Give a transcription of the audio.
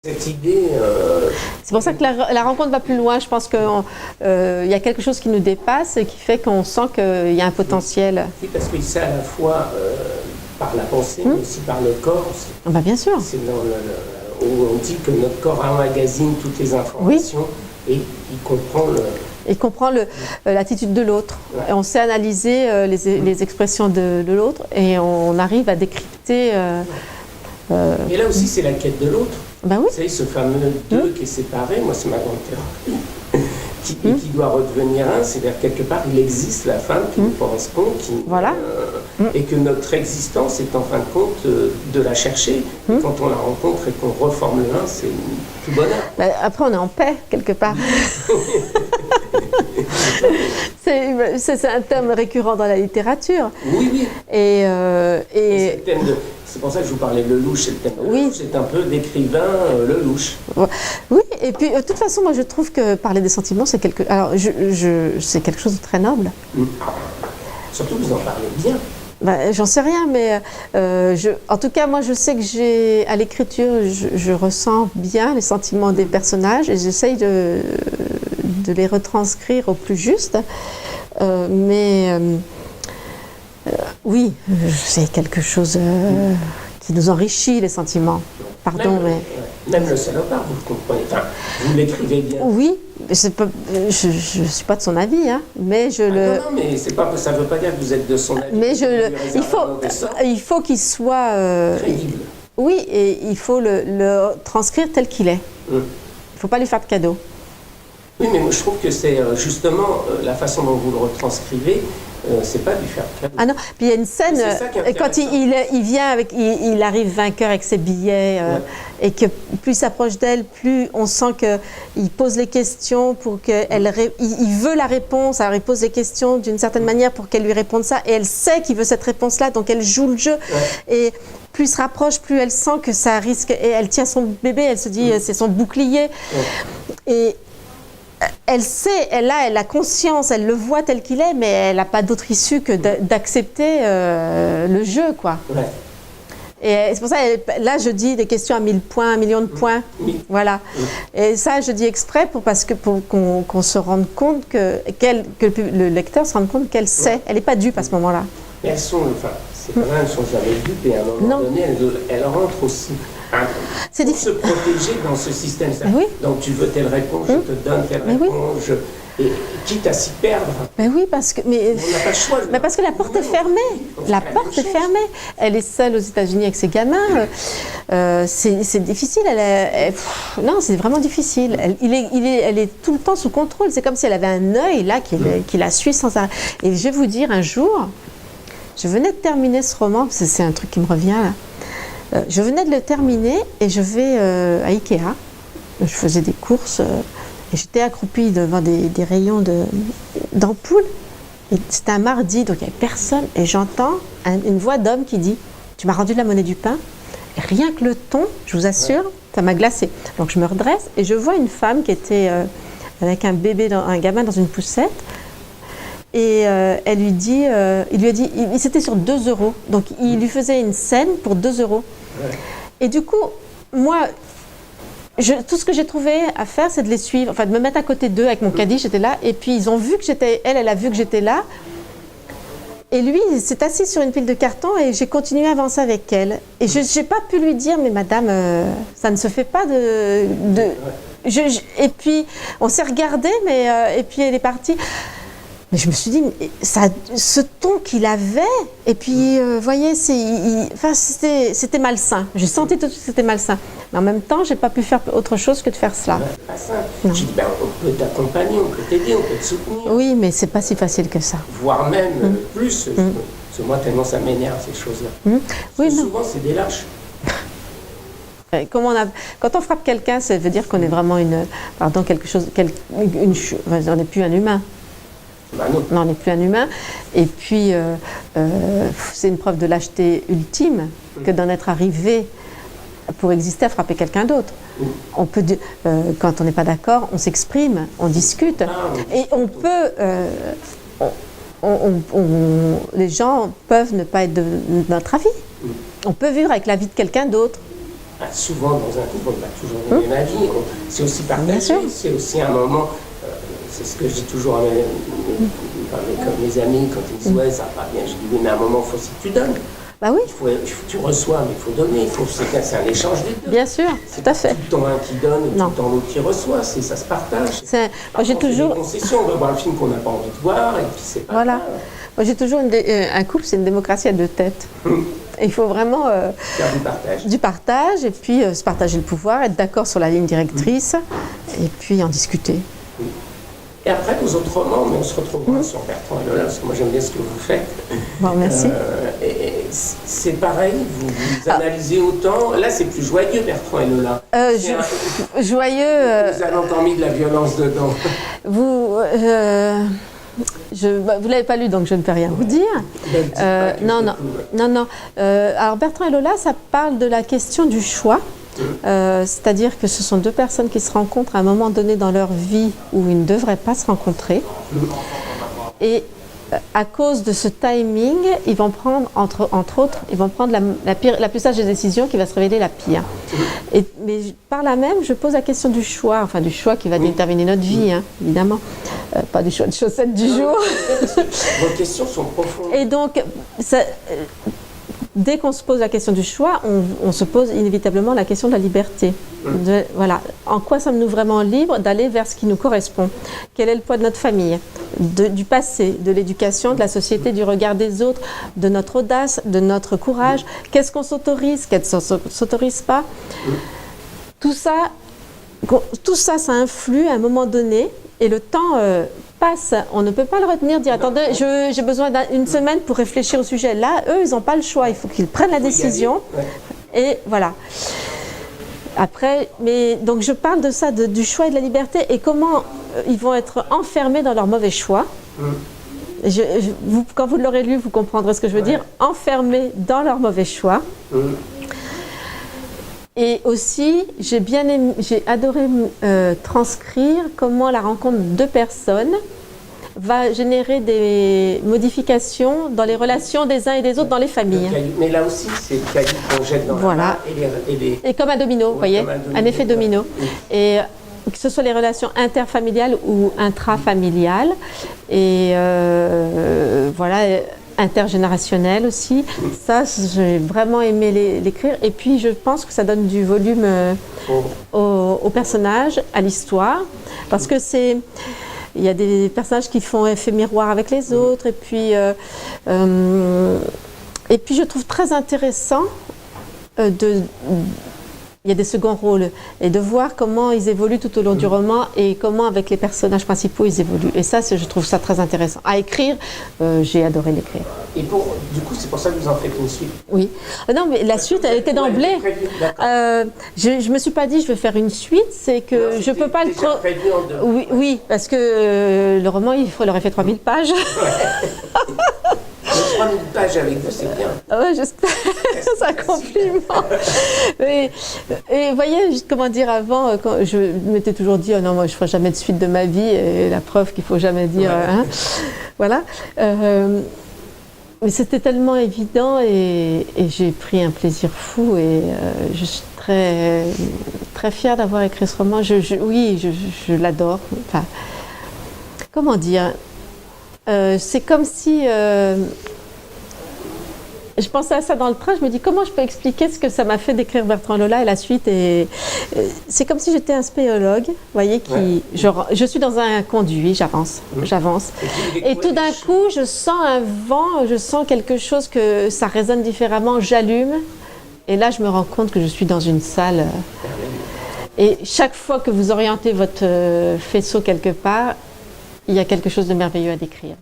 Cette idée... C'est pour ça que la rencontre va plus loin. Je pense qu'il y a quelque chose qui nous dépasse et qui fait qu'on sent qu'il y a un potentiel. Oui, parce qu'il sait à la fois par la pensée, mais aussi par le corps. Bah, bien sûr. C'est où on dit que notre corps emmagasine toutes les informations et il comprend Il comprend l'attitude de l'autre. Ouais. On sait analyser les expressions de l'autre et on arrive à décrypter. Et là aussi, c'est la quête de l'autre. Ben oui. Vous savez, ce fameux deux qui est séparé, moi, c'est ma grande thérapie, qui doit redevenir un. C'est-à-dire, quelque part, il existe la femme qui nous correspond, et que notre existence est en fin de compte de la chercher. Et quand on la rencontre et qu'on reforme le un, c'est tout bonheur. Ben, après, on est en paix, quelque part. C'est un terme récurrent dans la littérature. Oui, oui. Et c'est pour ça que je vous parlais de Lelouch. C'est le thème de Lelouch, c'est un peu d'écrivain Lelouch. Oui, et puis de toute façon, moi je trouve que parler des sentiments, c'est quelque chose de très noble. Surtout que vous en parlez bien. Ben, j'en sais rien, mais en tout cas, moi je sais que à l'écriture, je ressens bien les sentiments des personnages et j'essaye de les retranscrire au plus juste. Oui, c'est quelque chose qui nous enrichit, les sentiments. Pardon, même le salopard, vous le comprenez. Enfin, vous l'écrivez bien. Oui, je ne suis pas de son avis, hein, mais Non, mais ça ne veut pas dire que vous êtes de son avis. Mais il faut qu'il soit... crédible. Oui, et il faut le transcrire tel qu'il est. Il ne faut pas lui faire de cadeau. Oui, mais moi je trouve que c'est justement la façon dont vous le retranscrivez, c'est pas du faire cadeau. Ah non, puis il y a une scène, quand il vient il arrive vainqueur avec ses billets, et que plus il s'approche d'elle, plus on sent qu'il pose les questions pour il veut la réponse, alors il pose les questions d'une certaine manière pour qu'elle lui réponde ça, et elle sait qu'il veut cette réponse-là, donc elle joue le jeu. Et plus il se rapproche, plus elle sent que ça risque, et elle tient son bébé, elle se dit c'est son bouclier. Et elle sait, elle a conscience, elle le voit tel qu'il est, mais elle n'a pas d'autre issue que d'accepter le jeu, quoi. Ouais. Et c'est pour ça, là, je dis des questions à 1000 points, 1 million de points. Voilà. Et ça, je dis exprès pour qu'on se rende compte que le lecteur se rende compte qu'elle sait. Elle n'est pas dupe à ce moment-là. Mais elles sont jamais dupes, et à un moment donné, elles rentrent aussi. C'est difficile de se protéger dans ce système. Donc tu veux telle réponse, je te donne telle réponse, et quitte à s'y perdre. Mais oui, parce que on n'a pas le choix. Mais parce que la porte est fermée. La porte est fermée. Elle est seule aux États-Unis avec ses gamins. C'est difficile. Non, c'est vraiment difficile. Elle est tout le temps sous contrôle. C'est comme si elle avait un œil là qui la suit sans arrêt. Et je vais vous dire, un jour, je venais de terminer ce roman. C'est un truc qui me revient là. Je venais de le terminer et je vais à Ikea. Je faisais des courses et j'étais accroupie devant des rayons d'ampoules. C'était un mardi, donc il n'y avait personne. Et j'entends une voix d'homme qui dit « Tu m'as rendu la monnaie du pain ?» Et rien que le ton, je vous assure, ça m'a glacée. Donc je me redresse et je vois une femme qui était avec un gamin dans une poussette. Et elle lui dit, il lui a dit, c'était sur 2 €. Donc il lui faisait une scène pour 2 €. Ouais. Et du coup, moi, tout ce que j'ai trouvé à faire, c'est de les suivre, enfin de me mettre à côté d'eux avec mon caddie, j'étais là. Et puis ils ont vu que elle a vu que j'étais là. Et lui, il s'est assis sur une pile de carton et j'ai continué à avancer avec elle. Et je n'ai pas pu lui dire, mais madame, ça ne se fait pas et puis on s'est regardé, et puis elle est partie. Mais je me suis dit, ce ton qu'il avait, et puis, vous voyez, c'était malsain. J'ai senti tout de suite que c'était malsain. Mais en même temps, je n'ai pas pu faire autre chose que de faire cela. C'est pas ça. Je dis, on peut t'accompagner, on peut t'aider, on peut te soutenir. Oui, mais ce n'est pas si facile que ça. Voire même plus. Parce que moi, tellement ça m'énerve, ces choses-là. Oui, souvent, c'est des lâches. Quand on frappe quelqu'un, ça veut dire qu'on est vraiment on n'est plus un humain. Non, on n'est plus un humain. Et puis, c'est une preuve de lâcheté ultime que d'en être arrivé pour exister à frapper quelqu'un d'autre. On peut, quand on n'est pas d'accord, on s'exprime, on discute. Et on peut... les gens peuvent ne pas être de notre avis. On peut vivre avec la vie de quelqu'un d'autre. souvent dans un couple, on n'a pas toujours le même avis. C'est aussi partagé, c'est aussi un moment. C'est ce que je dis toujours à mes amis quand ils me disent ouais, ça va pas bien. Je dis oui, mais à un moment, il faut aussi que tu donnes. Bah oui. Tu reçois, mais il faut donner. C'est un échange des deux. Bien sûr, tout à fait. Tout le temps un qui donne et tout le temps l'autre qui reçoit. Ça se partage. Moi, j'ai toujours. Des concessions. On va voir un film qu'on n'a pas envie de voir et puis c'est pas. Voilà. Moi, j'ai toujours un couple, c'est une démocratie à deux têtes. Il faut vraiment faire du partage et puis se partager le pouvoir, être d'accord sur la ligne directrice et puis en discuter. Et après, aux autres romans, mais on se retrouvera sur Bertrand et Lola, parce que moi j'aime bien ce que vous faites. Bon, merci. C'est pareil, vous analysez autant. Là, c'est plus joyeux, Bertrand et Lola. Joyeux. Vous avez encore mis de la violence dedans. Vous ne l'avez pas lu, donc je ne peux rien vous dire. Non. Alors, Bertrand et Lola, ça parle de la question du choix. C'est-à-dire que ce sont deux personnes qui se rencontrent à un moment donné dans leur vie où ils ne devraient pas se rencontrer. Et à cause de ce timing, ils vont prendre, entre autres, ils vont prendre la plus sage des décisions qui va se révéler la pire. Mais par là même, je pose la question du choix qui va déterminer notre vie, évidemment. Pas du choix de chaussettes du jour. Vos questions sont profondes. Et donc, dès qu'on se pose la question du choix, on se pose inévitablement la question de la liberté. Voilà. En quoi sommes-nous vraiment libres d'aller vers ce qui nous correspond? Quel est le poids de notre famille, du passé, de l'éducation, de la société, du regard des autres, de notre audace, de notre courage? Qu'est-ce qu'on s'autorise, qu'est-ce qu'on ne s'autorise pas? Tout ça, ça influe à un moment donné et le temps passe. On ne peut pas le retenir, dire attendez, j'ai besoin d'une semaine pour réfléchir au sujet. Là, eux, ils n'ont pas le choix. Il faut qu'ils prennent la décision. Et voilà. Après, donc je parle de ça, du choix et de la liberté et comment ils vont être enfermés dans leur mauvais choix. Quand vous l'aurez lu, vous comprendrez ce que je veux dire. Enfermés dans leur mauvais choix. Et aussi, j'ai adoré transcrire comment la rencontre de deux personnes va générer des modifications dans les relations des uns et des autres dans les familles. Mais là aussi, c'est le caillou qu'on jette dans la main et comme un domino, vous voyez, un effet domino. Et que ce soit les relations interfamiliales ou intrafamiliales. Et voilà, intergénérationnelles aussi. Ça, j'ai vraiment aimé l'écrire. Et puis, je pense que ça donne du volume aux personnages, à l'histoire. Parce que il y a des personnages qui font effet miroir avec les autres. Et puis je trouve très intéressant il y a des seconds rôles et de voir comment ils évoluent tout au long du roman et comment avec les personnages principaux ils évoluent. Et ça, je trouve ça très intéressant. À écrire, j'ai adoré l'écrire. Et du coup, c'est pour ça que vous en faites une suite? Oui. Non, mais la suite, elle était d'emblée. Je ne me suis pas dit je vais faire une suite, c'est que je ne peux pas le trop... Oui, parce que le roman, il aurait fait 3000 pages. 3000 pages avec vous, c'est bien. Oui, j'espère. C'est un compliment. Et vous voyez, comment dire, avant, quand je m'étais toujours dit, oh non, moi je ne ferai jamais de suite de ma vie, et la preuve qu'il ne faut jamais dire. Voilà. Mais c'était tellement évident et j'ai pris un plaisir fou et je suis très, très fière d'avoir écrit ce roman. Je l'adore. Enfin, comment dire? C'est comme si... je pensais à ça dans le train, je me dis comment je peux expliquer ce que ça m'a fait d'écrire Bertrand et Lola et la suite. Et c'est comme si j'étais un spéologue, vous voyez, je suis dans un conduit, j'avance. Et tout d'un coup, je sens un vent, je sens quelque chose que ça résonne différemment, j'allume. Et là, je me rends compte que je suis dans une salle. Et chaque fois que vous orientez votre faisceau quelque part, il y a quelque chose de merveilleux à décrire.